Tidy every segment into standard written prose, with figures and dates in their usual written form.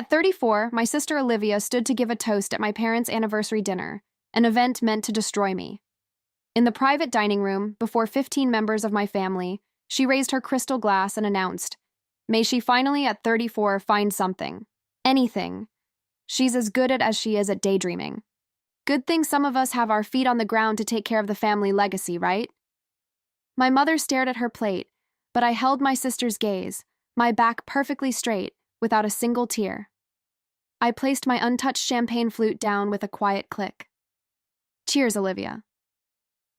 At 34, my sister Olivia stood to give a toast at my parents' anniversary dinner, an event meant to destroy me. In the private dining room, before 15 members of my family, she raised her crystal glass and announced, "May she finally at 34 find something. Anything. She's as good at as she is at daydreaming." Good thing some of us have our feet on the ground to take care of the family legacy, right? My mother stared at her plate, but I held my sister's gaze, my back perfectly straight, without a single tear. I placed my untouched champagne flute down with a quiet click. Cheers, Olivia.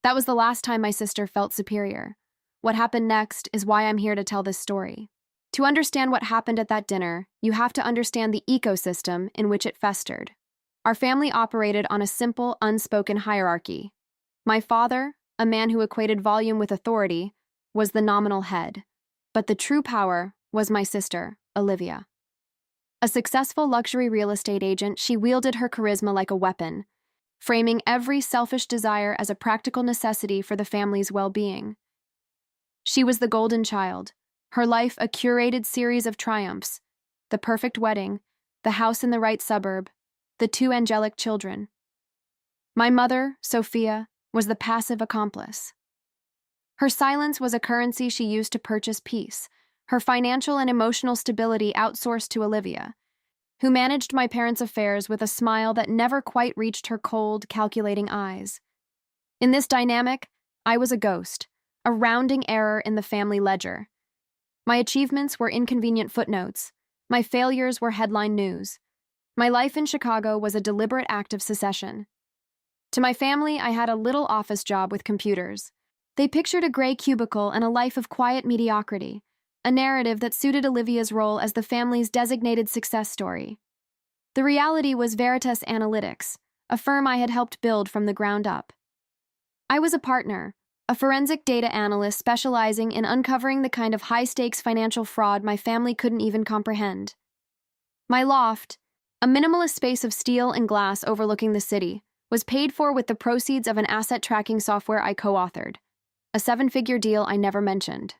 That was the last time my sister felt superior. What happened next is why I'm here to tell this story. To understand what happened at that dinner, you have to understand the ecosystem in which it festered. Our family operated on a simple, unspoken hierarchy. My father, a man who equated volume with authority, was the nominal head. But the true power was my sister, Olivia. A successful luxury real estate agent, she wielded her charisma like a weapon, framing every selfish desire as a practical necessity for the family's well-being. She was the golden child, her life a curated series of triumphs: the perfect wedding, the house in the right suburb, the 2 angelic children. My mother, Sophia, was the passive accomplice. Her silence was a currency she used to purchase peace, her financial and emotional stability outsourced to Olivia, who managed my parents' affairs with a smile that never quite reached her cold, calculating eyes. In this dynamic, I was a ghost, a rounding error in the family ledger. My achievements were inconvenient footnotes. My failures were headline news. My life in Chicago was a deliberate act of secession. To my family, I had a little office job with computers. They pictured a gray cubicle and a life of quiet mediocrity, a narrative that suited Olivia's role as the family's designated success story. The reality was Veritas Analytics, a firm I had helped build from the ground up. I was a partner, a forensic data analyst specializing in uncovering the kind of high-stakes financial fraud my family couldn't even comprehend. My loft, a minimalist space of steel and glass overlooking the city, was paid for with the proceeds of an asset tracking software I co-authored, a 7-figure deal I never mentioned.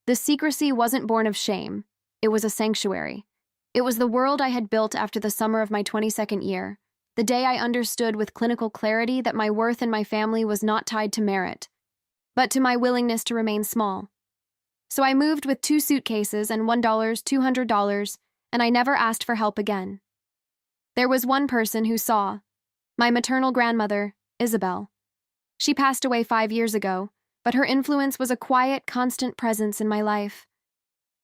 This secrecy wasn't born of shame. It was a sanctuary. It was the world I had built after the summer of my 22nd year, the day I understood with clinical clarity that my worth in my family was not tied to merit, but to my willingness to remain small. So I moved with 2 suitcases and $1, $200, and I never asked for help again. There was one person who saw: my maternal grandmother, Isabel. She passed away 5 years ago, but her influence was a quiet, constant presence in my life.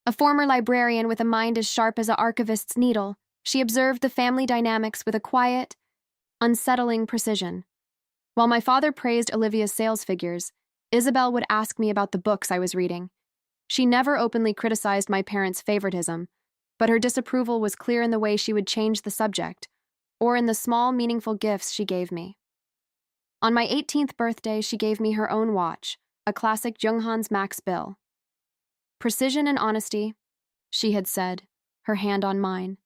A former librarian with a mind as sharp as an archivist's needle, she observed the family dynamics with a quiet, unsettling precision. While my father praised Olivia's sales figures, Isabel would ask me about the books I was reading. She never openly criticized my parents' favoritism, but her disapproval was clear in the way she would change the subject, or in the small, meaningful gifts she gave me. On my 18th birthday, she gave me her own watch, a classic Junghans Max Bill. "Precision and honesty," she had said, her hand on mine.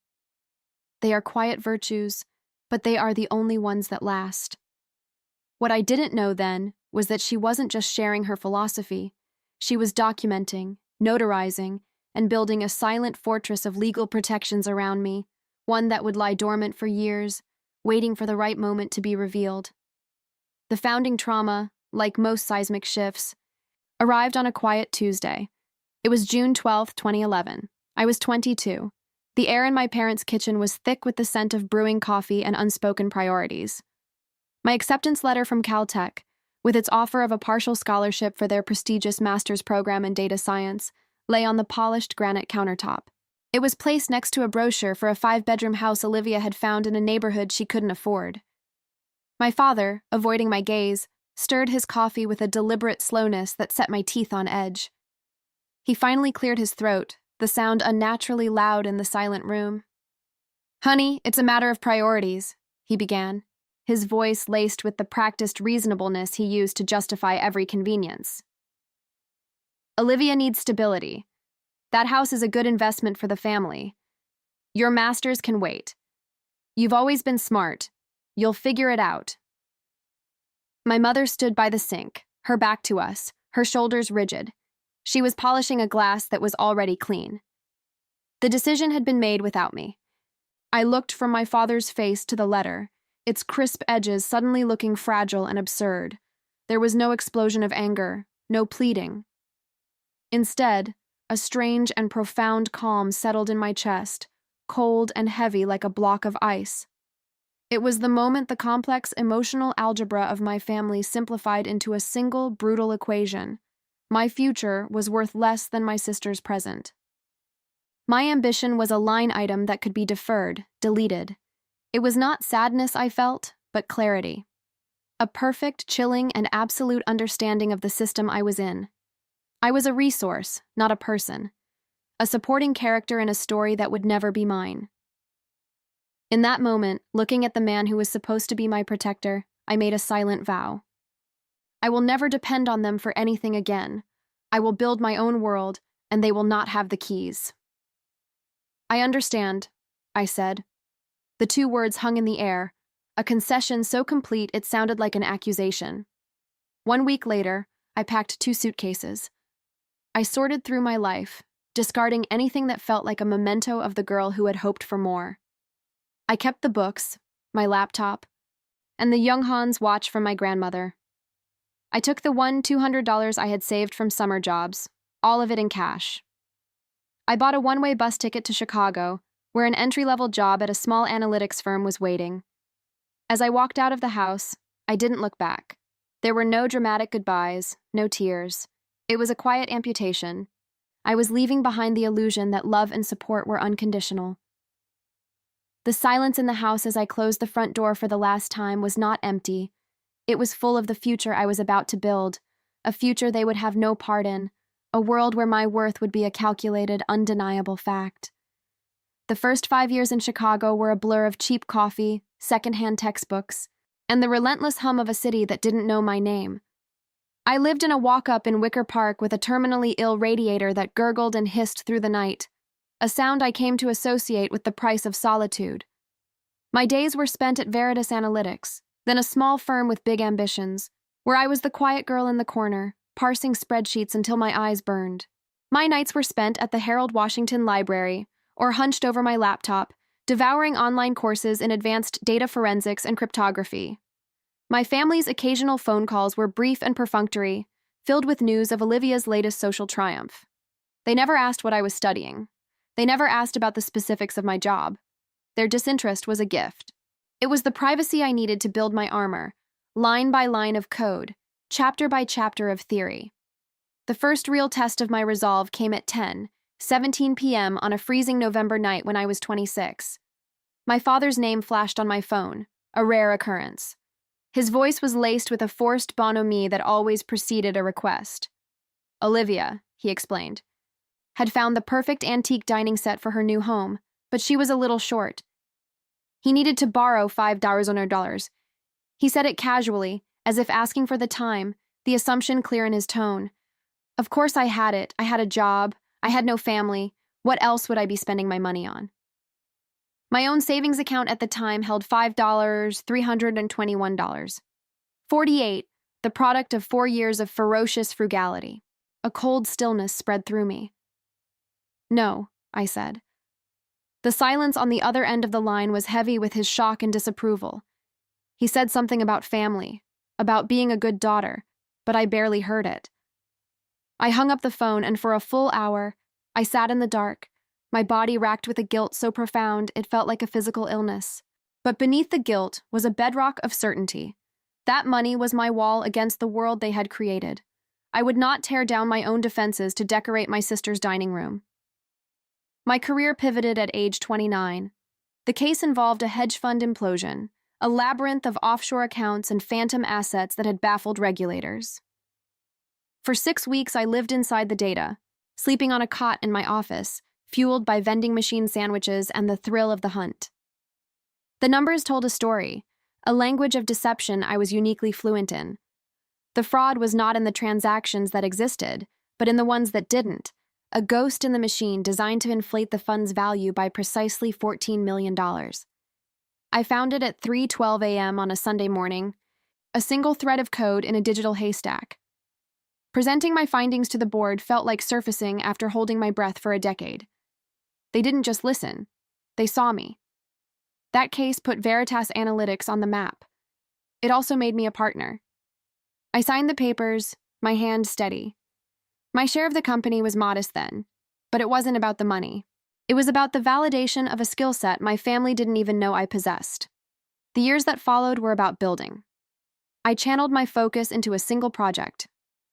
"They are quiet virtues, but they are the only ones that last." What I didn't know then was that she wasn't just sharing her philosophy. She was documenting, notarizing, and building a silent fortress of legal protections around me, one that would lie dormant for years, waiting for the right moment to be revealed. The founding trauma, like most seismic shifts, arrived on a quiet Tuesday. It was June 12, 2011. I was 22. The air in my parents' kitchen was thick with the scent of brewing coffee and unspoken priorities. My acceptance letter from Caltech, with its offer of a partial scholarship for their prestigious master's program in data science, lay on the polished granite countertop. It was placed next to a brochure for a 5-bedroom house Olivia had found in a neighborhood she couldn't afford. My father, avoiding my gaze, stirred his coffee with a deliberate slowness that set my teeth on edge. He finally cleared his throat, the sound unnaturally loud in the silent room. "Honey, it's a matter of priorities," he began, his voice laced with the practiced reasonableness he used to justify every convenience. "Olivia needs stability. That house is a good investment for the family. Your masters can wait. You've always been smart. You'll figure it out." My mother stood by the sink, her back to us, her shoulders rigid. She was polishing a glass that was already clean. The decision had been made without me. I looked from my father's face to the letter, its crisp edges suddenly looking fragile and absurd. There was no explosion of anger, no pleading. Instead, a strange and profound calm settled in my chest, cold and heavy like a block of ice. It was the moment the complex emotional algebra of my family simplified into a single brutal equation. My future was worth less than my sister's present. My ambition was a line item that could be deferred, deleted. It was not sadness I felt, but clarity. A perfect, chilling, and absolute understanding of the system I was in. I was a resource, not a person. A supporting character in a story that would never be mine. In that moment, looking at the man who was supposed to be my protector, I made a silent vow. I will never depend on them for anything again. I will build my own world, and they will not have the keys. I understand, I said. The two words hung in the air, a concession so complete it sounded like an accusation. 1 week later, I packed 2 suitcases. I sorted through my life, discarding anything that felt like a memento of the girl who had hoped for more. I kept the books, my laptop, and the Younghans watch from my grandmother. I took the $200 I had saved from summer jobs, all of it in cash. I bought a one-way bus ticket to Chicago, where an entry-level job at a small analytics firm was waiting. As I walked out of the house, I didn't look back. There were no dramatic goodbyes, no tears. It was a quiet amputation. I was leaving behind the illusion that love and support were unconditional. The silence in the house as I closed the front door for the last time was not empty. It was full of the future I was about to build, a future they would have no part in, a world where my worth would be a calculated, undeniable fact. The first 5 years in Chicago were a blur of cheap coffee, secondhand textbooks, and the relentless hum of a city that didn't know my name. I lived in a walk-up in Wicker Park with a terminally ill radiator that gurgled and hissed through the night, a sound I came to associate with the price of solitude. My days were spent at Veritas Analytics, then a small firm with big ambitions, where I was the quiet girl in the corner, parsing spreadsheets until my eyes burned. My nights were spent at the Harold Washington Library, or hunched over my laptop, devouring online courses in advanced data forensics and cryptography. My family's occasional phone calls were brief and perfunctory, filled with news of Olivia's latest social triumph. They never asked what I was studying. They never asked about the specifics of my job. Their disinterest was a gift. It was the privacy I needed to build my armor, line by line of code, chapter by chapter of theory. The first real test of my resolve came at 10:17 p.m. on a freezing November night when I was 26. My father's name flashed on my phone, a rare occurrence. His voice was laced with a forced bonhomie that always preceded a request. Olivia, he explained, had found the perfect antique dining set for her new home, but she was a little short. He needed to borrow $5. He said it casually, as if asking for the time, the assumption clear in his tone. Of course I had it. I had a job. I had no family. What else would I be spending my money on? My own savings account at the time held $5,321. 48, the product of 4 years of ferocious frugality. A cold stillness spread through me. No, I said. The silence on the other end of the line was heavy with his shock and disapproval. He said something about family, about being a good daughter, but I barely heard it. I hung up the phone, and for a full hour, I sat in the dark, my body racked with a guilt so profound it felt like a physical illness. But beneath the guilt was a bedrock of certainty. That money was my wall against the world they had created. I would not tear down my own defenses to decorate my sister's dining room. My career pivoted at age 29. The case involved a hedge fund implosion, a labyrinth of offshore accounts and phantom assets that had baffled regulators. For 6 weeks, I lived inside the data, sleeping on a cot in my office, fueled by vending machine sandwiches and the thrill of the hunt. The numbers told a story, a language of deception I was uniquely fluent in. The fraud was not in the transactions that existed, but in the ones that didn't, a ghost in the machine designed to inflate the fund's value by precisely $14 million. I found it at 3:12 a.m. on a Sunday morning, a single thread of code in a digital haystack. Presenting my findings to the board felt like surfacing after holding my breath for a decade. They didn't just listen. They saw me. That case put Veritas Analytics on the map. It also made me a partner. I signed the papers, my hand steady. My share of the company was modest then, but it wasn't about the money. It was about the validation of a skill set my family didn't even know I possessed. The years that followed were about building. I channeled my focus into a single project,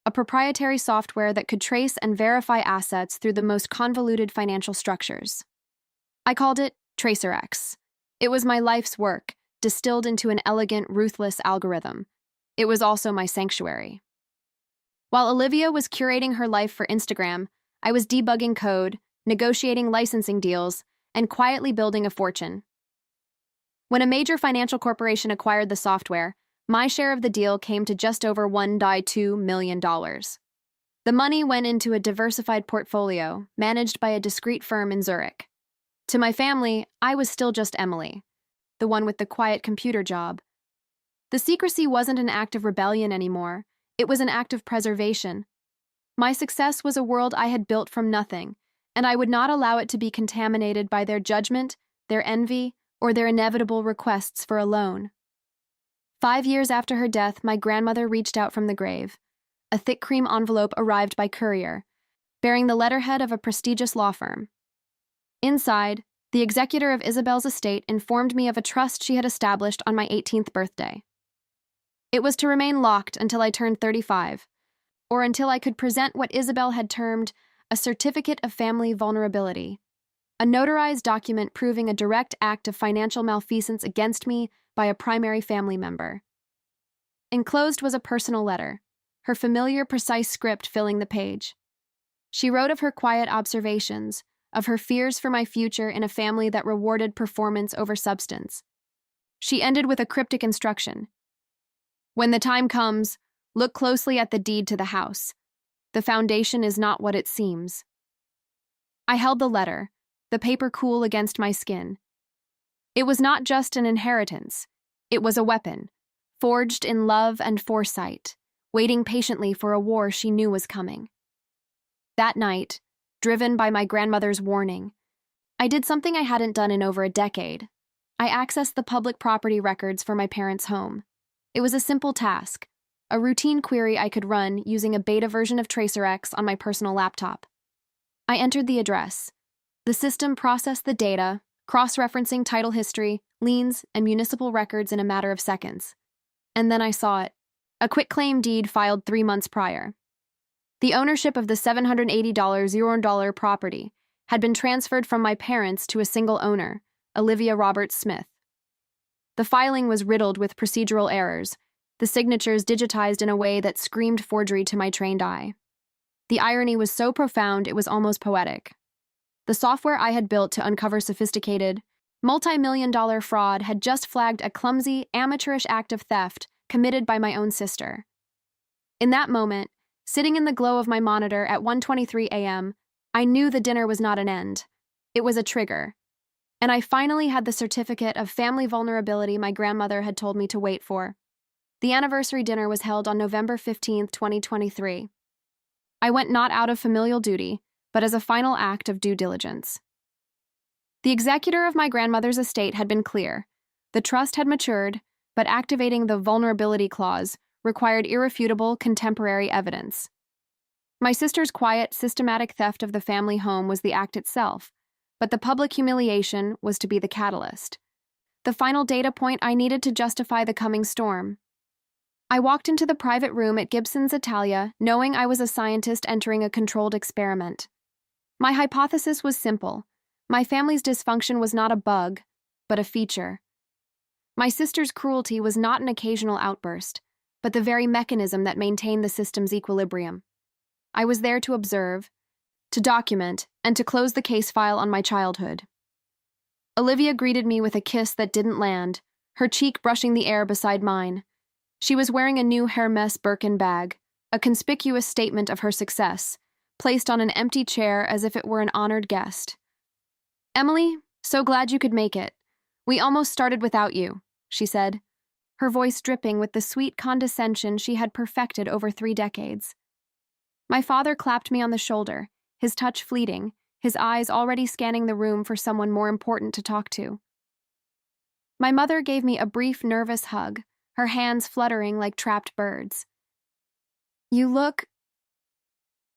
a proprietary software that could trace and verify assets through the most convoluted financial structures. I called it TracerX. It was my life's work, distilled into an elegant, ruthless algorithm. It was also my sanctuary. While Olivia was curating her life for Instagram, I was debugging code, negotiating licensing deals, and quietly building a fortune. When a major financial corporation acquired the software, my share of the deal came to just over $1.2 million. The money went into a diversified portfolio managed by a discreet firm in Zurich. To my family, I was still just Emily, the one with the quiet computer job. The secrecy wasn't an act of rebellion anymore. It was an act of preservation. My success was a world I had built from nothing, and I would not allow it to be contaminated by their judgment, their envy, or their inevitable requests for a loan. 5 years after her death, my grandmother reached out from the grave. A thick cream envelope arrived by courier, bearing the letterhead of a prestigious law firm. Inside, the executor of Isabel's estate informed me of a trust she had established on my 18th birthday. It was to remain locked until I turned 35, or until I could present what Isabel had termed a certificate of family vulnerability, a notarized document proving a direct act of financial malfeasance against me by a primary family member. Enclosed was a personal letter, her familiar, precise script filling the page. She wrote of her quiet observations, of her fears for my future in a family that rewarded performance over substance. She ended with a cryptic instruction. When the time comes, look closely at the deed to the house. The foundation is not what it seems. I held the letter, the paper cool against my skin. It was not just an inheritance. It was a weapon, forged in love and foresight, waiting patiently for a war she knew was coming. That night, driven by my grandmother's warning, I did something I hadn't done in over a decade. I accessed the public property records for my parents' home. It was a simple task, a routine query I could run using a beta version of TracerX on my personal laptop. I entered the address. The system processed the data, cross-referencing title history, liens, and municipal records in a matter of seconds. And then I saw it. A quitclaim deed filed 3 months prior. The ownership of the $780 property had been transferred from my parents to a single owner, Olivia Roberts Smith. The filing was riddled with procedural errors, the signatures digitized in a way that screamed forgery to my trained eye. The irony was so profound it was almost poetic. The software I had built to uncover sophisticated, multi-million-dollar fraud had just flagged a clumsy, amateurish act of theft committed by my own sister. In that moment, sitting in the glow of my monitor at 1:23 a.m., I knew the dinner was not an end. It was a trigger. And I finally had the certificate of family vulnerability my grandmother had told me to wait for. The anniversary dinner was held on November 15, 2023. I went not out of familial duty, but as a final act of due diligence. The executor of my grandmother's estate had been clear. The trust had matured, but activating the vulnerability clause required irrefutable contemporary evidence. My sister's quiet, systematic theft of the family home was the act itself, but the public humiliation was to be the catalyst. The final data point I needed to justify the coming storm. I walked into the private room at Gibson's Italia, knowing I was a scientist entering a controlled experiment. My hypothesis was simple. My family's dysfunction was not a bug, but a feature. My sister's cruelty was not an occasional outburst, but the very mechanism that maintained the system's equilibrium. I was there to observe, to document, and to close the case file on my childhood. Olivia greeted me with a kiss that didn't land, her cheek brushing the air beside mine. She was wearing a new Hermès Birkin bag, a conspicuous statement of her success, placed on an empty chair as if it were an honored guest. "Emily, so glad you could make it. We almost started without you," she said, her voice dripping with the sweet condescension she had perfected over 3 decades. My father clapped me on the shoulder, his touch fleeting, his eyes already scanning the room for someone more important to talk to. My mother gave me a brief, nervous hug, her hands fluttering like trapped birds. "You look,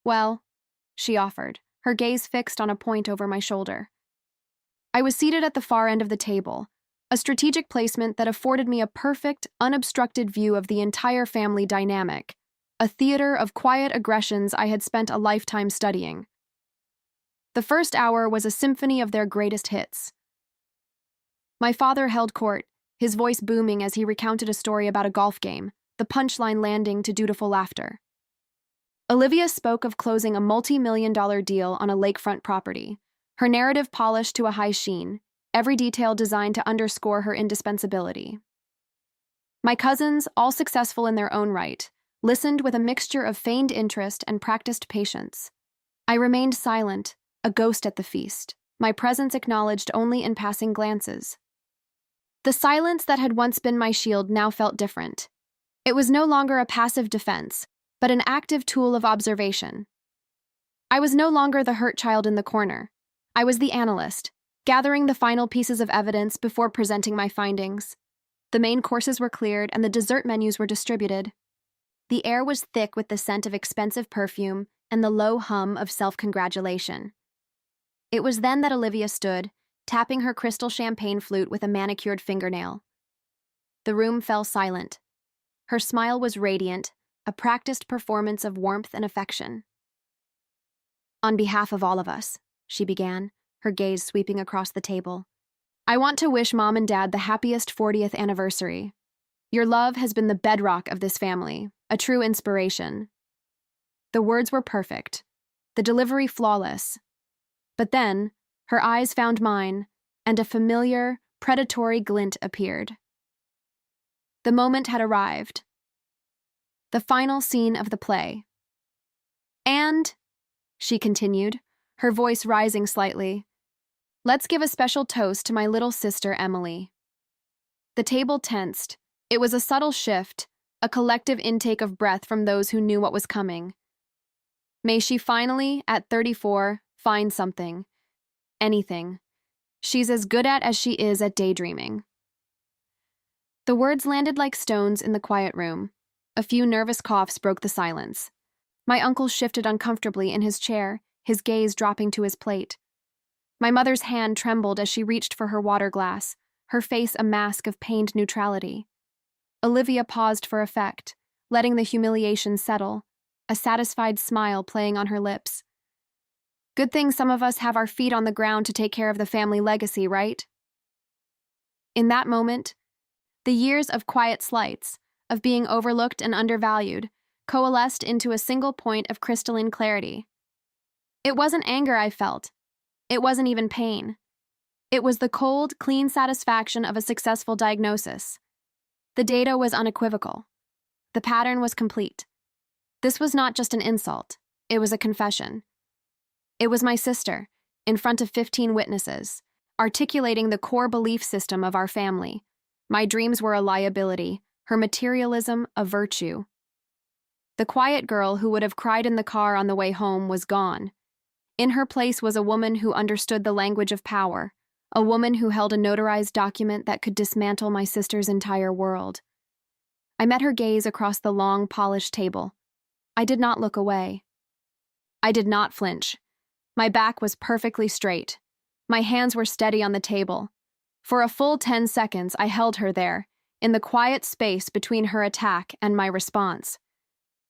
well," she offered, her gaze fixed on a point over my shoulder. I was seated at the far end of the table, a strategic placement that afforded me a perfect, unobstructed view of the entire family dynamic, a theater of quiet aggressions I had spent a lifetime studying. The first hour was a symphony of their greatest hits. My father held court, his voice booming as he recounted a story about a golf game, the punchline landing to dutiful laughter. Olivia spoke of closing a multi-million-dollar deal on a lakefront property, her narrative polished to a high sheen, every detail designed to underscore her indispensability. My cousins, all successful in their own right, listened with a mixture of feigned interest and practiced patience. I remained silent, a ghost at the feast, my presence acknowledged only in passing glances. The silence that had once been my shield now felt different. It was no longer a passive defense, but an active tool of observation. I was no longer the hurt child in the corner. I was the analyst, gathering the final pieces of evidence before presenting my findings. The main courses were cleared and the dessert menus were distributed. The air was thick with the scent of expensive perfume and the low hum of self-congratulation. It was then that Olivia stood, tapping her crystal champagne flute with a manicured fingernail. The room fell silent. Her smile was radiant, a practiced performance of warmth and affection. "On behalf of all of us," she began, her gaze sweeping across the table, "I want to wish Mom and Dad the happiest 40th anniversary. Your love has been the bedrock of this family, a true inspiration." The words were perfect, the delivery flawless. But then, her eyes found mine, and a familiar, predatory glint appeared. The moment had arrived. The final scene of the play. "And," she continued, her voice rising slightly, "let's give a special toast to my little sister, Emily." The table tensed. It was a subtle shift, a collective intake of breath from those who knew what was coming. May she finally, at 34, find something. Anything. She's as good at as she is at daydreaming. The words landed like stones in the quiet room. A few nervous coughs broke the silence. My uncle shifted uncomfortably in his chair, his gaze dropping to his plate. My mother's hand trembled as she reached for her water glass, her face a mask of pained neutrality. Olivia paused for effect, letting the humiliation settle, a satisfied smile playing on her lips. "Good thing some of us have our feet on the ground to take care of the family legacy, right?" In that moment, the years of quiet slights, of being overlooked and undervalued, coalesced into a single point of crystalline clarity. It wasn't anger I felt. It wasn't even pain. It was the cold, clean satisfaction of a successful diagnosis. The data was unequivocal. The pattern was complete. This was not just an insult. It was a confession. It was my sister, in front of 15 witnesses, articulating the core belief system of our family. My dreams were a liability, her materialism a virtue. The quiet girl who would have cried in the car on the way home was gone. In her place was a woman who understood the language of power, a woman who held a notarized document that could dismantle my sister's entire world. I met her gaze across the long, polished table. I did not look away. I did not flinch. My back was perfectly straight. My hands were steady on the table. For a full 10 seconds, I held her there, in the quiet space between her attack and my response.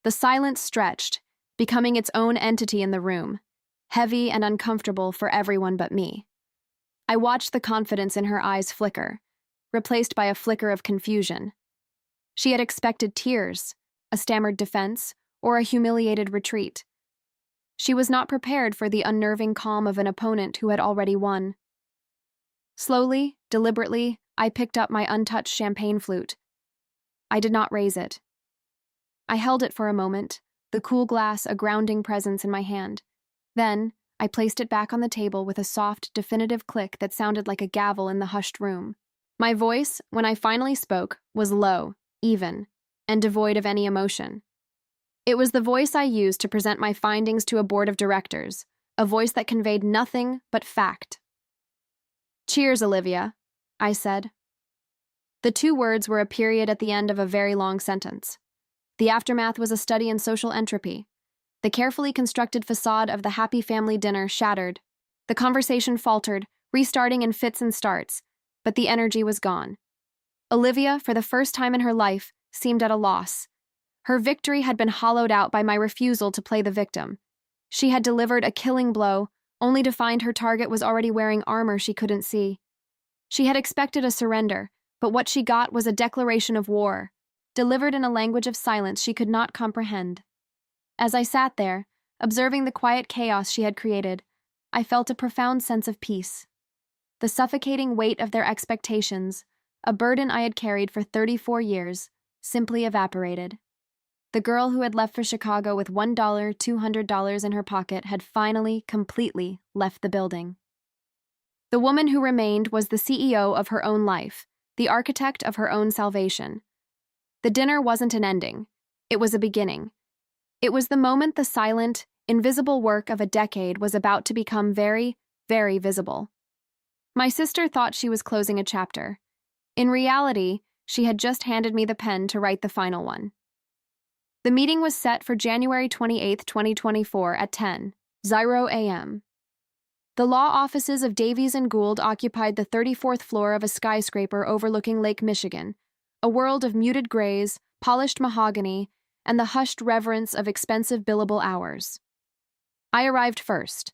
The silence stretched, becoming its own entity in the room, heavy and uncomfortable for everyone but me. I watched the confidence in her eyes flicker, replaced by a flicker of confusion. She had expected tears, a stammered defense, or a humiliated retreat. She was not prepared for the unnerving calm of an opponent who had already won. Slowly, deliberately, I picked up my untouched champagne flute. I did not raise it. I held it for a moment, the cool glass a grounding presence in my hand. Then, I placed it back on the table with a soft, definitive click that sounded like a gavel in the hushed room. My voice, when I finally spoke, was low, even, and devoid of any emotion. It was the voice I used to present my findings to a board of directors, a voice that conveyed nothing but fact. "Cheers, Olivia," I said. The two words were a period at the end of a very long sentence. The aftermath was a study in social entropy. The carefully constructed facade of the happy family dinner shattered. The conversation faltered, restarting in fits and starts, but the energy was gone. Olivia, for the first time in her life, seemed at a loss. Her victory had been hollowed out by my refusal to play the victim. She had delivered a killing blow, only to find her target was already wearing armor she couldn't see. She had expected a surrender, but what she got was a declaration of war, delivered in a language of silence she could not comprehend. As I sat there, observing the quiet chaos she had created, I felt a profound sense of peace. The suffocating weight of their expectations, a burden I had carried for 34 years, simply evaporated. The girl who had left for Chicago with $1, $200 in her pocket had finally, completely left the building. The woman who remained was the CEO of her own life, the architect of her own salvation. The dinner wasn't an ending. It was a beginning. It was the moment the silent, invisible work of a decade was about to become very, very visible. My sister thought she was closing a chapter. In reality, she had just handed me the pen to write the final one. The meeting was set for January 28, 2024 at 10:00 a.m. The law offices of Davies and Gould occupied the 34th floor of a skyscraper overlooking Lake Michigan, a world of muted grays, polished mahogany, and the hushed reverence of expensive billable hours. I arrived first.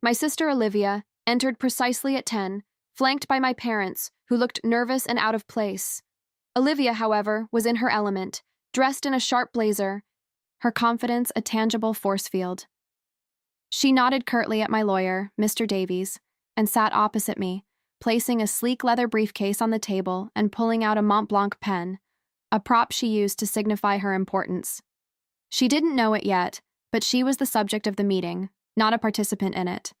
My sister Olivia entered precisely at 10, flanked by my parents, who looked nervous and out of place. Olivia, however, was in her element, dressed in a sharp blazer, her confidence a tangible force field. She nodded curtly at my lawyer, Mr. Davies, and sat opposite me, placing a sleek leather briefcase on the table and pulling out a Mont Blanc pen, a prop she used to signify her importance. She didn't know it yet, but she was the subject of the meeting, not a participant in it.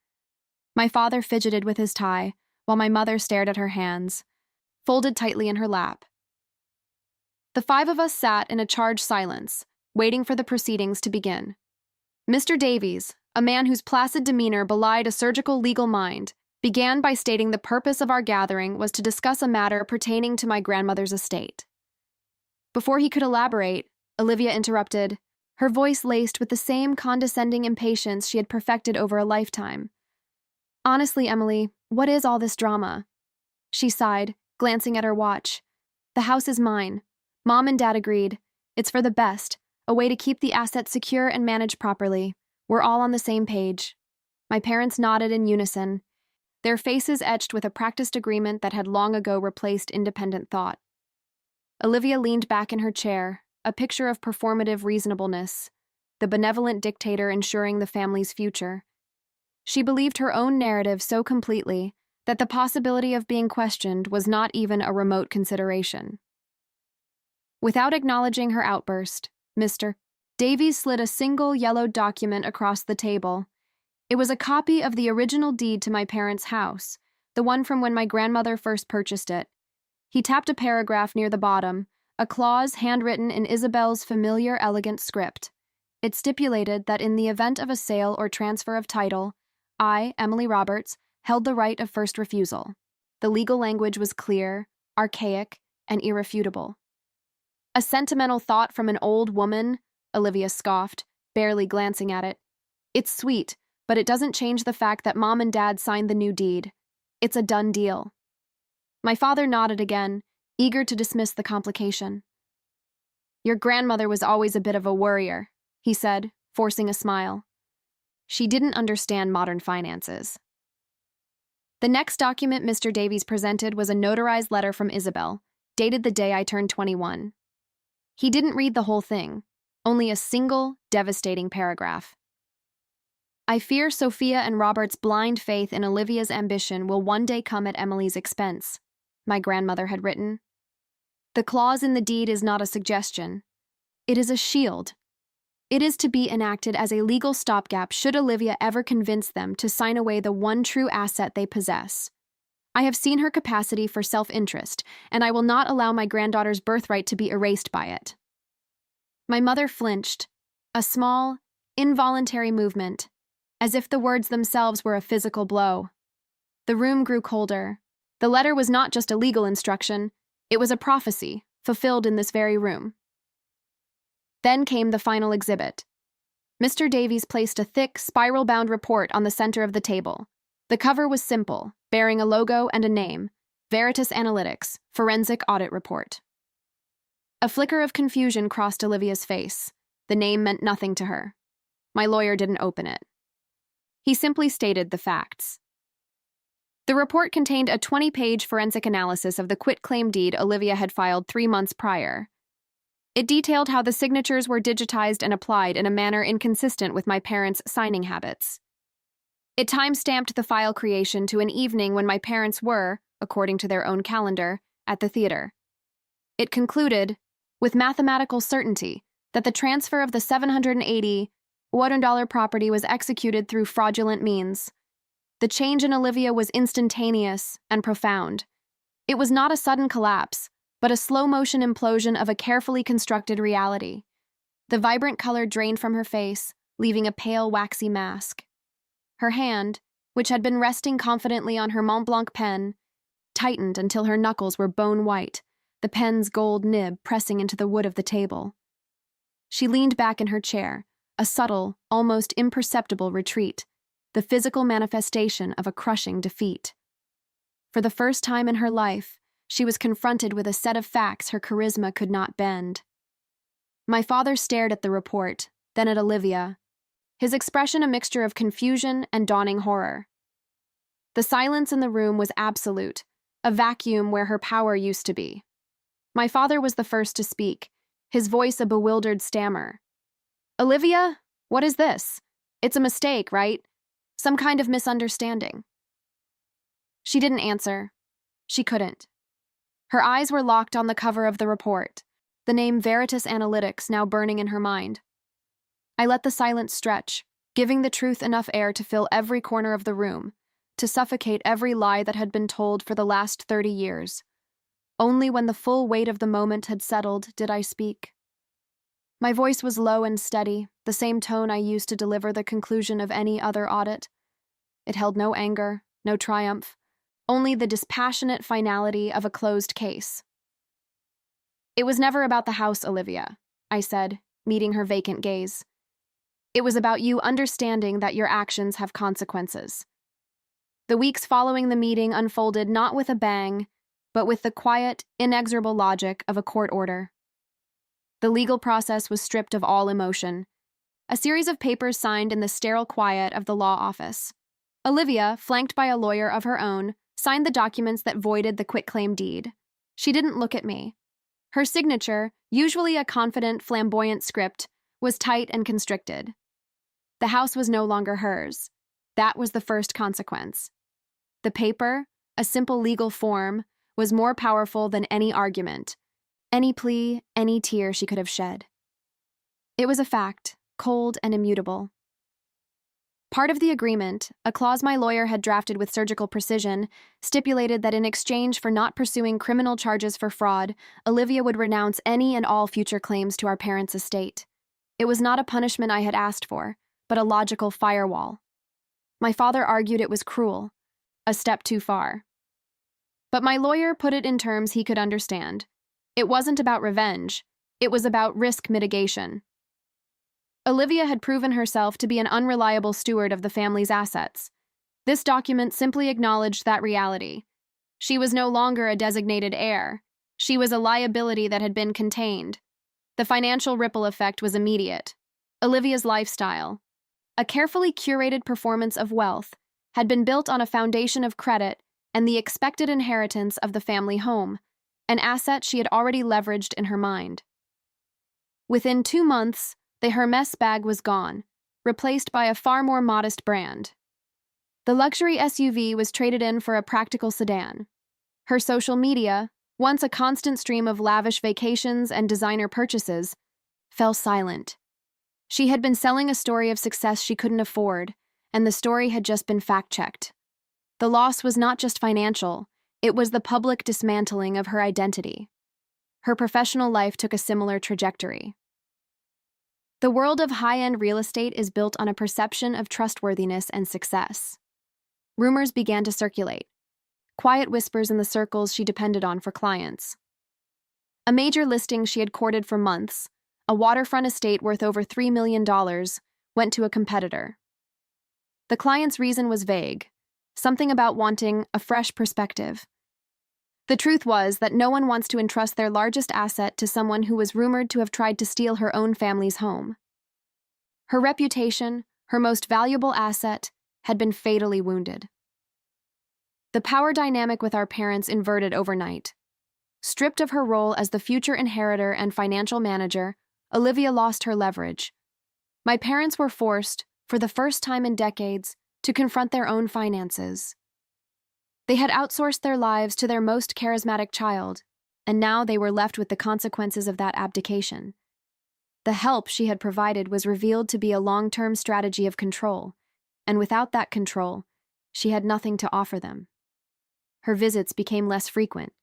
My father fidgeted with his tie, while my mother stared at her hands, folded tightly in her lap. The five of us sat in a charged silence, waiting for the proceedings to begin. Mr. Davies, a man whose placid demeanor belied a surgical legal mind, began by stating the purpose of our gathering was to discuss a matter pertaining to my grandmother's estate. Before he could elaborate, Olivia interrupted, her voice laced with the same condescending impatience she had perfected over a lifetime. Honestly, Emily, what is all this drama? She sighed, glancing at her watch. The house is mine. Mom and Dad agreed. It's for the best, a way to keep the assets secure and managed properly. We're all on the same page. My parents nodded in unison, their faces etched with a practiced agreement that had long ago replaced independent thought. Olivia leaned back in her chair, a picture of performative reasonableness, the benevolent dictator ensuring the family's future. She believed her own narrative so completely that the possibility of being questioned was not even a remote consideration. Without acknowledging her outburst, Mr. Davies slid a single yellowed document across the table. It was a copy of the original deed to my parents' house, the one from when my grandmother first purchased it. He tapped a paragraph near the bottom, a clause handwritten in Isabel's familiar, elegant script. It stipulated that in the event of a sale or transfer of title, I, Emily Roberts, held the right of first refusal. The legal language was clear, archaic, and irrefutable. A sentimental thought from an old woman, Olivia scoffed, barely glancing at it. It's sweet, but it doesn't change the fact that Mom and Dad signed the new deed. It's a done deal. My father nodded again, eager to dismiss the complication. Your grandmother was always a bit of a worrier, he said, forcing a smile. She didn't understand modern finances. The next document Mr. Davies presented was a notarized letter from Isabel, dated the day I turned 21. He didn't read the whole thing, only a single, devastating paragraph. I fear Sophia and Robert's blind faith in Olivia's ambition will one day come at Emily's expense, my grandmother had written. The clause in the deed is not a suggestion. It is a shield. It is to be enacted as a legal stopgap should Olivia ever convince them to sign away the one true asset they possess. I have seen her capacity for self-interest, and I will not allow my granddaughter's birthright to be erased by it. My mother flinched, a small, involuntary movement, as if the words themselves were a physical blow. The room grew colder. The letter was not just a legal instruction, It was a prophecy, fulfilled in this very room. Then came the final exhibit. Mr. Davies placed a thick, spiral-bound report on the center of the table. The cover was simple, bearing a logo and a name: Veritas Analytics, Forensic Audit Report. A flicker of confusion crossed Olivia's face. The name meant nothing to her. My lawyer didn't open it. He simply stated the facts. The report contained a 20-page forensic analysis of the quitclaim deed Olivia had filed 3 months prior. It detailed how the signatures were digitized and applied in a manner inconsistent with my parents' signing habits. It time-stamped the file creation to an evening when my parents were, according to their own calendar, at the theater. It concluded, with mathematical certainty, that the transfer of the $780,000 property was executed through fraudulent means. The change in Olivia was instantaneous and profound. It was not a sudden collapse, but a slow-motion implosion of a carefully constructed reality. The vibrant color drained from her face, leaving a pale, waxy mask. Her hand, which had been resting confidently on her Mont Blanc pen, tightened until her knuckles were bone white, the pen's gold nib pressing into the wood of the table. She leaned back in her chair, a subtle, almost imperceptible retreat, the physical manifestation of a crushing defeat. For the first time in her life, she was confronted with a set of facts her charisma could not bend. My father stared at the report, then at Olivia, his expression a mixture of confusion and dawning horror. The silence in the room was absolute, a vacuum where her power used to be. My father was the first to speak, his voice a bewildered stammer. "Olivia, what is this? It's a mistake, right? Some kind of misunderstanding." She didn't answer. She couldn't. Her eyes were locked on the cover of the report, the name Veritas Analytics now burning in her mind. I let the silence stretch, giving the truth enough air to fill every corner of the room, to suffocate every lie that had been told for the last 30 years. Only when the full weight of the moment had settled did I speak. My voice was low and steady, the same tone I used to deliver the conclusion of any other audit. It held no anger, no triumph, only the dispassionate finality of a closed case. "It was never about the house, Olivia," I said, meeting her vacant gaze. "It was about you understanding that your actions have consequences." The weeks following the meeting unfolded not with a bang, but with the quiet, inexorable logic of a court order. The legal process was stripped of all emotion. A series of papers signed in the sterile quiet of the law office. Olivia, flanked by a lawyer of her own, signed the documents that voided the quitclaim deed. She didn't look at me. Her signature, usually a confident, flamboyant script, was tight and constricted. The house was no longer hers. That was the first consequence. The paper, a simple legal form, was more powerful than any argument, any plea, any tear she could have shed. It was a fact, cold and immutable. Part of the agreement, a clause my lawyer had drafted with surgical precision, stipulated that in exchange for not pursuing criminal charges for fraud, Olivia would renounce any and all future claims to our parents' estate. It was not a punishment I had asked for, but a logical firewall. My father argued it was cruel, a step too far. But my lawyer put it in terms he could understand. It wasn't about revenge. It was about risk mitigation. Olivia had proven herself to be an unreliable steward of the family's assets. This document simply acknowledged that reality. She was no longer a designated heir. She was a liability that had been contained. The financial ripple effect was immediate. Olivia's lifestyle, a carefully curated performance of wealth, had been built on a foundation of credit and the expected inheritance of the family home, an asset she had already leveraged in her mind. Within 2 months, the Hermès bag was gone, replaced by a far more modest brand. The luxury SUV was traded in for a practical sedan. Her social media, once a constant stream of lavish vacations and designer purchases, fell silent. She had been selling a story of success she couldn't afford, and the story had just been fact-checked. The loss was not just financial, it was the public dismantling of her identity. Her professional life took a similar trajectory. The world of high-end real estate is built on a perception of trustworthiness and success. Rumors began to circulate, quiet whispers in the circles she depended on for clients. A major listing she had courted for months, a waterfront estate worth over $3 million, went to a competitor. The client's reason was vague, something about wanting a fresh perspective. The truth was that no one wants to entrust their largest asset to someone who was rumored to have tried to steal her own family's home. Her reputation, her most valuable asset, had been fatally wounded. The power dynamic with our parents inverted overnight. Stripped of her role as the future inheritor and financial manager, Olivia lost her leverage. My parents were forced, for the first time in decades, to confront their own finances. They had outsourced their lives to their most charismatic child, and now they were left with the consequences of that abdication. The help she had provided was revealed to be a long-term strategy of control, and without that control, she had nothing to offer them. Her visits became less frequent,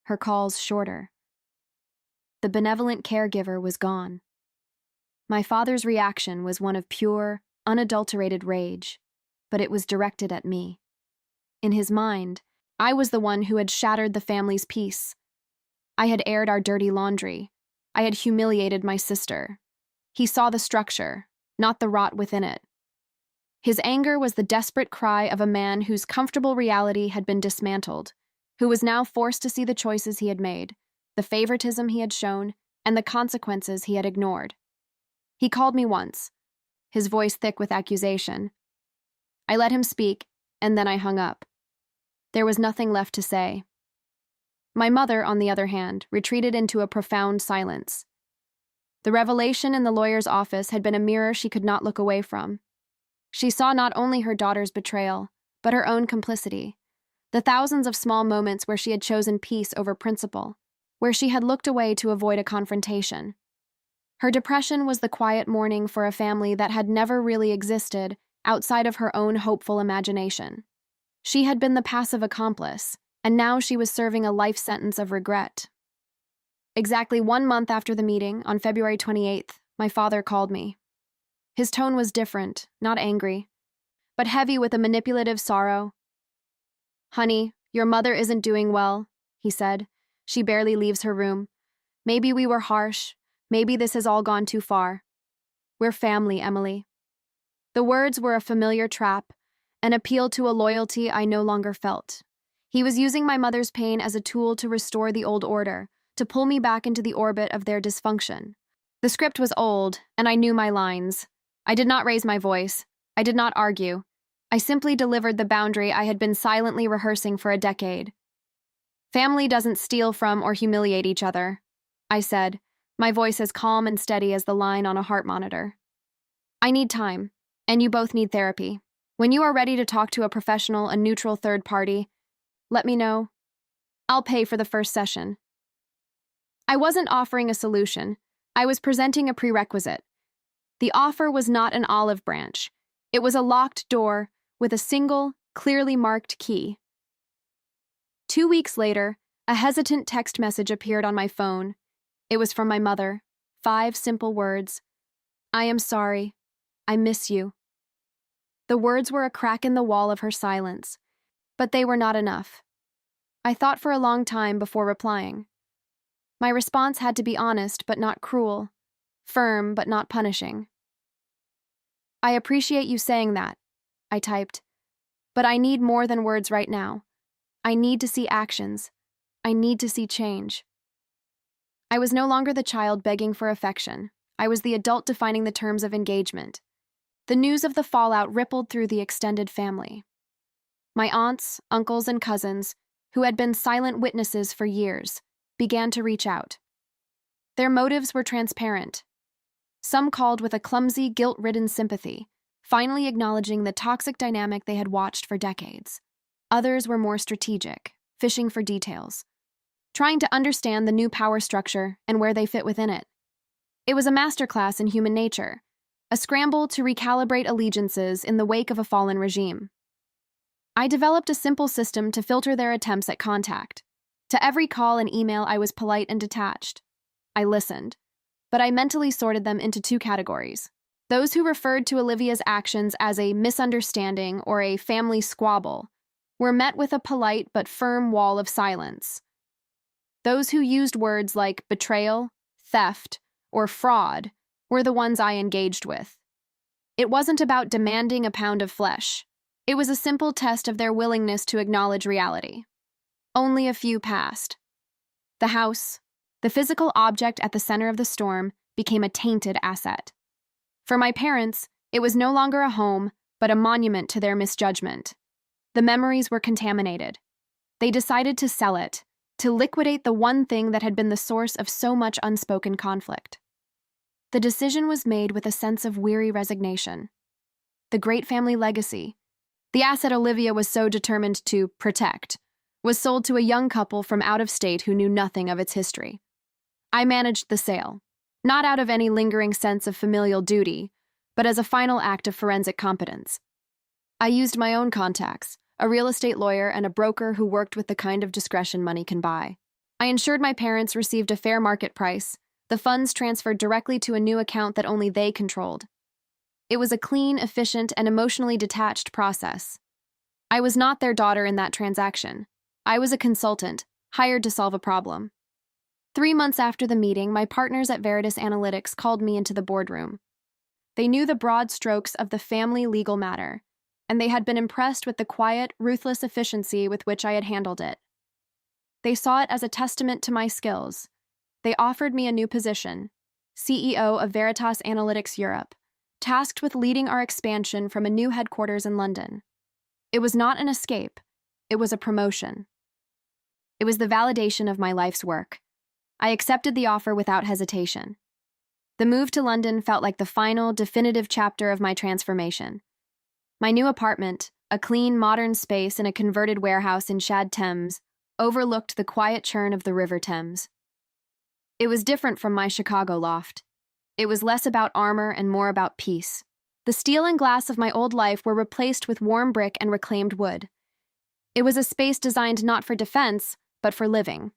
her calls shorter. The benevolent caregiver was gone. My father's reaction was one of pure, unadulterated rage, but it was directed at me. In his mind, I was the one who had shattered the family's peace. I had aired our dirty laundry. I had humiliated my sister. He saw the structure, not the rot within it. His anger was the desperate cry of a man whose comfortable reality had been dismantled, who was now forced to see the choices he had made, the favoritism he had shown, and the consequences he had ignored. He called me once, his voice thick with accusation. I let him speak, and then I hung up. There was nothing left to say. My mother, on the other hand, retreated into a profound silence. The revelation in the lawyer's office had been a mirror she could not look away from. She saw not only her daughter's betrayal, but her own complicity, the thousands of small moments where she had chosen peace over principle, where she had looked away to avoid a confrontation. Her depression was the quiet mourning for a family that had never really existed outside of her own hopeful imagination. She had been the passive accomplice, and now she was serving a life sentence of regret. Exactly 1 month after the meeting, on February 28th, my father called me. His tone was different, not angry, but heavy with a manipulative sorrow. "Honey, your mother isn't doing well," he said. "She barely leaves her room. Maybe we were harsh. Maybe this has all gone too far. We're family, Emily." The words were a familiar trap, an appeal to a loyalty I no longer felt. He was using my mother's pain as a tool to restore the old order, to pull me back into the orbit of their dysfunction. The script was old, and I knew my lines. I did not raise my voice. I did not argue. I simply delivered the boundary I had been silently rehearsing for a decade. "Family doesn't steal from or humiliate each other," I said, my voice as calm and steady as the line on a heart monitor. "I need time, and you both need therapy. When you are ready to talk to a professional, a neutral third party, let me know. I'll pay for the first session." I wasn't offering a solution. I was presenting a prerequisite. The offer was not an olive branch. It was a locked door with a single, clearly marked key. 2 weeks later, a hesitant text message appeared on my phone. It was from my mother. 5 simple words. "I am sorry. I miss you." The words were a crack in the wall of her silence, but they were not enough. I thought for a long time before replying. My response had to be honest but not cruel, firm but not punishing. "I appreciate you saying that," I typed, "but I need more than words right now. I need to see actions. I need to see change." I was no longer the child begging for affection. I was the adult defining the terms of engagement. The news of the fallout rippled through the extended family. My aunts, uncles, and cousins, who had been silent witnesses for years, began to reach out. Their motives were transparent. Some called with a clumsy, guilt-ridden sympathy, finally acknowledging the toxic dynamic they had watched for decades. Others were more strategic, fishing for details, trying to understand the new power structure and where they fit within it. It was a masterclass in human nature, a scramble to recalibrate allegiances in the wake of a fallen regime. I developed a simple system to filter their attempts at contact. To every call and email, I was polite and detached. I listened, but I mentally sorted them into 2 categories. Those who referred to Olivia's actions as a misunderstanding or a family squabble were met with a polite but firm wall of silence. Those who used words like betrayal, theft, or fraud were the ones I engaged with. It wasn't about demanding a pound of flesh. It was a simple test of their willingness to acknowledge reality. Only a few passed. The house, the physical object at the center of the storm, became a tainted asset. For my parents, it was no longer a home, but a monument to their misjudgment. The memories were contaminated. They decided to sell it, to liquidate the one thing that had been the source of so much unspoken conflict. The decision was made with a sense of weary resignation. The great family legacy, the asset Olivia was so determined to protect, was sold to a young couple from out of state who knew nothing of its history. I managed the sale, not out of any lingering sense of familial duty, but as a final act of forensic competence. I used my own contacts, a real estate lawyer and a broker who worked with the kind of discretion money can buy. I ensured my parents received a fair market price, the funds transferred directly to a new account that only they controlled. It was a clean, efficient, and emotionally detached process. I was not their daughter in that transaction. I was a consultant, hired to solve a problem. 3 months after the meeting, my partners at Veritas Analytics called me into the boardroom. They knew the broad strokes of the family legal matter, and they had been impressed with the quiet, ruthless efficiency with which I had handled it. They saw it as a testament to my skills. They offered me a new position, CEO of Veritas Analytics Europe, tasked with leading our expansion from a new headquarters in London. It was not an escape, it was a promotion. It was the validation of my life's work. I accepted the offer without hesitation. The move to London felt like the final, definitive chapter of my transformation. My new apartment, a clean, modern space in a converted warehouse in Shad Thames, overlooked the quiet churn of the River Thames. It was different from my Chicago loft. It was less about armor and more about peace. The steel and glass of my old life were replaced with warm brick and reclaimed wood. It was a space designed not for defense, but for living.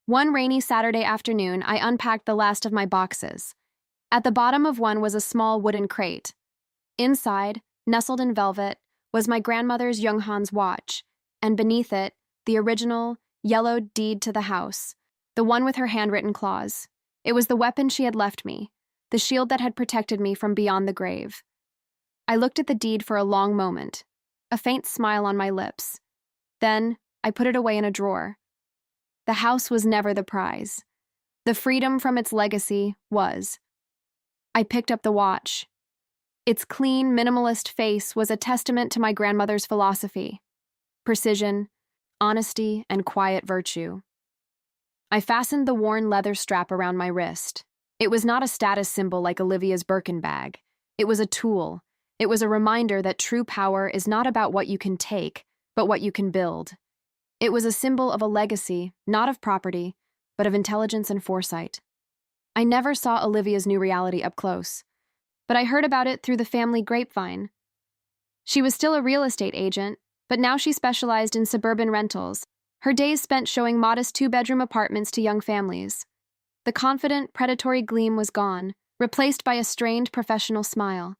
One rainy Saturday afternoon, I unpacked the last of my boxes. At the bottom of one was a small wooden crate. Inside, nestled in velvet, was my grandmother's Junghans watch, and beneath it, the original, yellowed deed to the house, the one with her handwritten clause. It was the weapon she had left me, the shield that had protected me from beyond the grave. I looked at the deed for a long moment, a faint smile on my lips. Then, I put it away in a drawer. The house was never the prize. The freedom from its legacy was. I picked up the watch. Its clean, minimalist face was a testament to my grandmother's philosophy: precision, honesty, and quiet virtue. I fastened the worn leather strap around my wrist. It was not a status symbol like Olivia's Birkin bag. It was a tool. It was a reminder that true power is not about what you can take, but what you can build. It was a symbol of a legacy, not of property, but of intelligence and foresight. I never saw Olivia's new reality up close, but I heard about it through the family grapevine. She was still a real estate agent, but now she specialized in suburban rentals, her days spent showing modest 2-bedroom apartments to young families. The confident, predatory gleam was gone, replaced by a strained professional smile.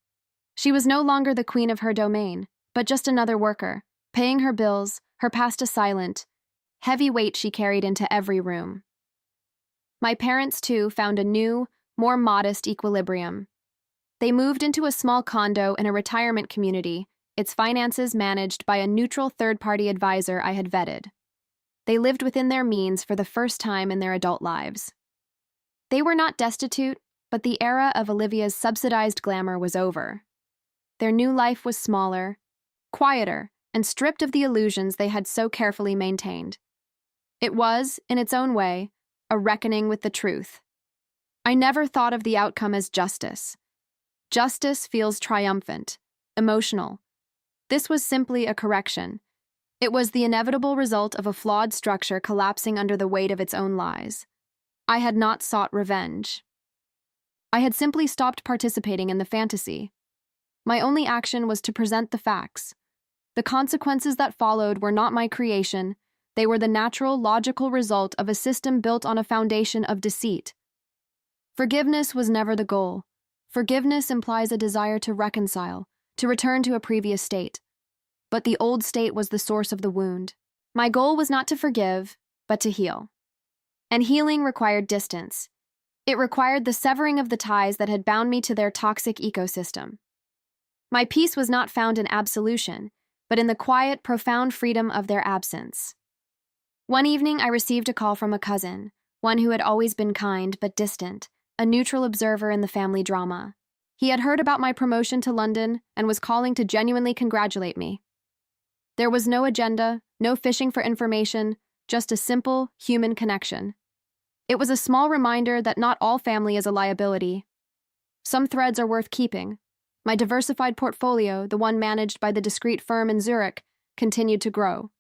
She was no longer the queen of her domain, but just another worker, paying her bills, her past a silent, heavy weight she carried into every room. My parents, too, found a new, more modest equilibrium. They moved into a small condo in a retirement community, its finances managed by a neutral third-party advisor I had vetted. They lived within their means for the first time in their adult lives. They were not destitute, but the era of Olivia's subsidized glamour was over. Their new life was smaller, quieter, and stripped of the illusions they had so carefully maintained. It was, in its own way, a reckoning with the truth. I never thought of the outcome as justice. Justice feels triumphant, emotional. This was simply a correction. It was the inevitable result of a flawed structure collapsing under the weight of its own lies. I had not sought revenge. I had simply stopped participating in the fantasy. My only action was to present the facts. The consequences that followed were not my creation. They were the natural, logical result of a system built on a foundation of deceit. Forgiveness was never the goal. Forgiveness implies a desire to reconcile, to return to a previous state. But the old state was the source of the wound. My goal was not to forgive, but to heal. And healing required distance. It required the severing of the ties that had bound me to their toxic ecosystem. My peace was not found in absolution, but in the quiet, profound freedom of their absence. One evening, I received a call from a cousin, one who had always been kind but distant, a neutral observer in the family drama. He had heard about my promotion to London and was calling to genuinely congratulate me. There was no agenda, no fishing for information, just a simple, human connection. It was a small reminder that not all family is a liability. Some threads are worth keeping. My diversified portfolio, the one managed by the discreet firm in Zurich, continued to grow.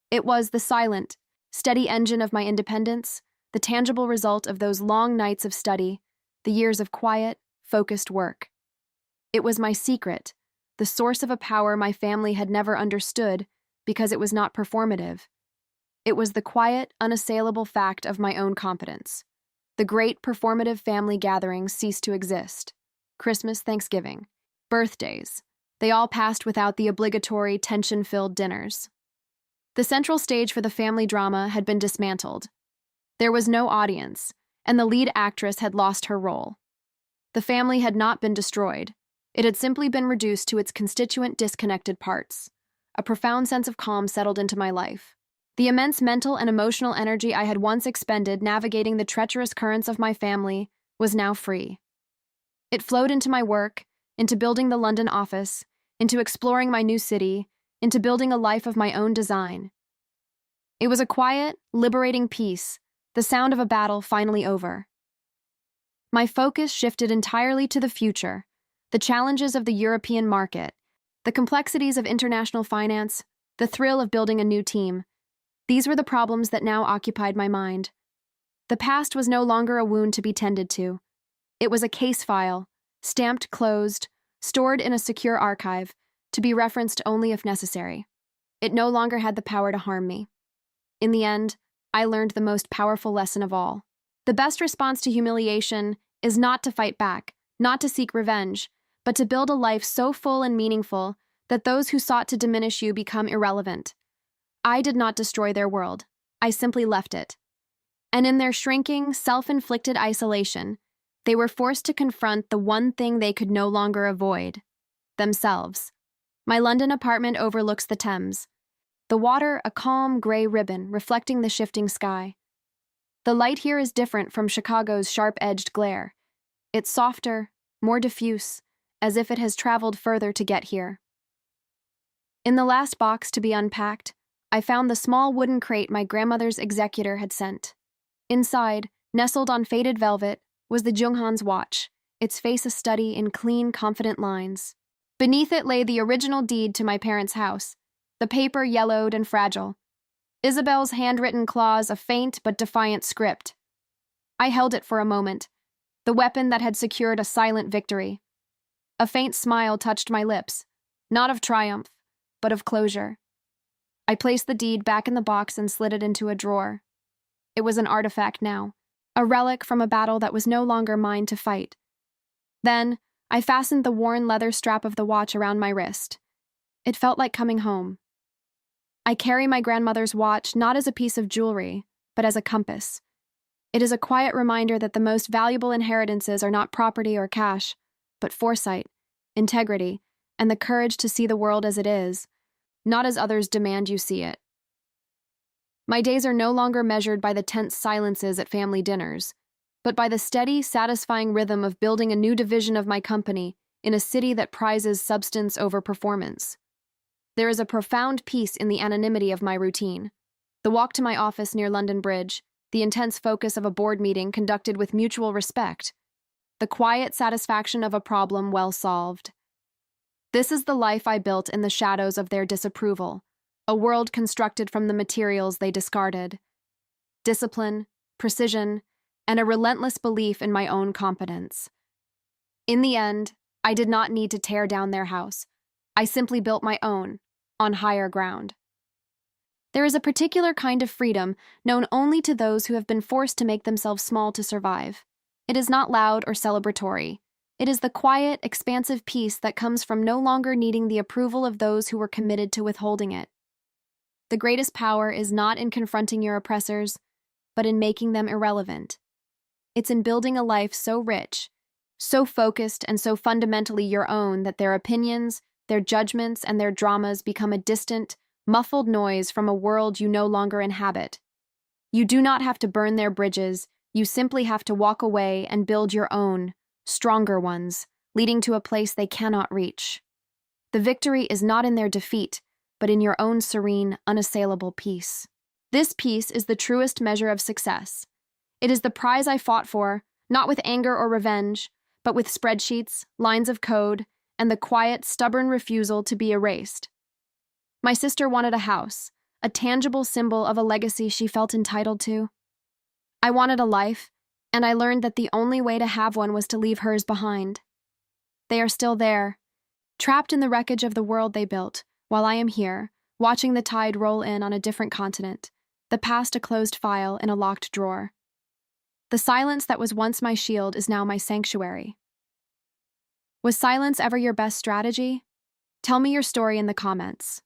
It was the silent, steady engine of my independence, the tangible result of those long nights of study, the years of quiet, focused work. It was my secret, the source of a power my family had never understood because it was not performative. It was the quiet, unassailable fact of my own competence. The great performative family gatherings ceased to exist. Christmas, Thanksgiving, birthdays, they all passed without the obligatory, tension-filled dinners. The central stage for the family drama had been dismantled. There was no audience, and the lead actress had lost her role. The family had not been destroyed. It had simply been reduced to its constituent disconnected parts. A profound sense of calm settled into my life. The immense mental and emotional energy I had once expended navigating the treacherous currents of my family was now free. It flowed into my work, into building the London office, into exploring my new city, into building a life of my own design. It was a quiet, liberating peace, the sound of a battle finally over. My focus shifted entirely to the future, the challenges of the European market, the complexities of international finance, the thrill of building a new team. These were the problems that now occupied my mind. The past was no longer a wound to be tended to. It was a case file, stamped closed, stored in a secure archive, to be referenced only if necessary. It no longer had the power to harm me. In the end, I learned the most powerful lesson of all. The best response to humiliation is not to fight back, not to seek revenge, but to build a life so full and meaningful that those who sought to diminish you become irrelevant. I did not destroy their world. I simply left it. And in their shrinking, self-inflicted isolation, they were forced to confront the one thing they could no longer avoid: themselves. My London apartment overlooks the Thames. The water, a calm gray ribbon reflecting the shifting sky. The light here is different from Chicago's sharp-edged glare. It's softer, more diffuse, as if it has traveled further to get here. In the last box to be unpacked, I found the small wooden crate my grandmother's executor had sent. Inside, nestled on faded velvet, was the Junghan's watch, its face a study in clean, confident lines. Beneath it lay the original deed to my parents' house, the paper yellowed and fragile. Isabel's handwritten clause a faint but defiant script. I held it for a moment, the weapon that had secured a silent victory. A faint smile touched my lips, not of triumph, but of closure. I placed the deed back in the box and slid it into a drawer. It was an artifact now, a relic from a battle that was no longer mine to fight. Then, I fastened the worn leather strap of the watch around my wrist. It felt like coming home. I carry my grandmother's watch not as a piece of jewelry, but as a compass. It is a quiet reminder that the most valuable inheritances are not property or cash, but foresight, integrity, and the courage to see the world as it is, not as others demand you see it. My days are no longer measured by the tense silences at family dinners, but by the steady, satisfying rhythm of building a new division of my company in a city that prizes substance over performance. There is a profound peace in the anonymity of my routine. The walk to my office near London Bridge, the intense focus of a board meeting conducted with mutual respect, the quiet satisfaction of a problem well solved. This is the life I built in the shadows of their disapproval, a world constructed from the materials they discarded. Discipline, precision, and a relentless belief in my own competence. In the end, I did not need to tear down their house. I simply built my own, on higher ground. There is a particular kind of freedom known only to those who have been forced to make themselves small to survive. It is not loud or celebratory. It is the quiet, expansive peace that comes from no longer needing the approval of those who were committed to withholding it. The greatest power is not in confronting your oppressors, but in making them irrelevant. It's in building a life so rich, so focused, and so fundamentally your own that their opinions, their judgments, and their dramas become a distant, muffled noise from a world you no longer inhabit. You do not have to burn their bridges, you simply have to walk away and build your own, stronger ones, leading to a place they cannot reach. The victory is not in their defeat, but in your own serene, unassailable peace. This peace is the truest measure of success. It is the prize I fought for, not with anger or revenge, but with spreadsheets, lines of code, and the quiet, stubborn refusal to be erased. My sister wanted a house, a tangible symbol of a legacy she felt entitled to. I wanted a life, and I learned that the only way to have one was to leave hers behind. They are still there, trapped in the wreckage of the world they built, while I am here, watching the tide roll in on a different continent, the past a closed file in a locked drawer. The silence that was once my shield is now my sanctuary. Was silence ever your best strategy? Tell me your story in the comments.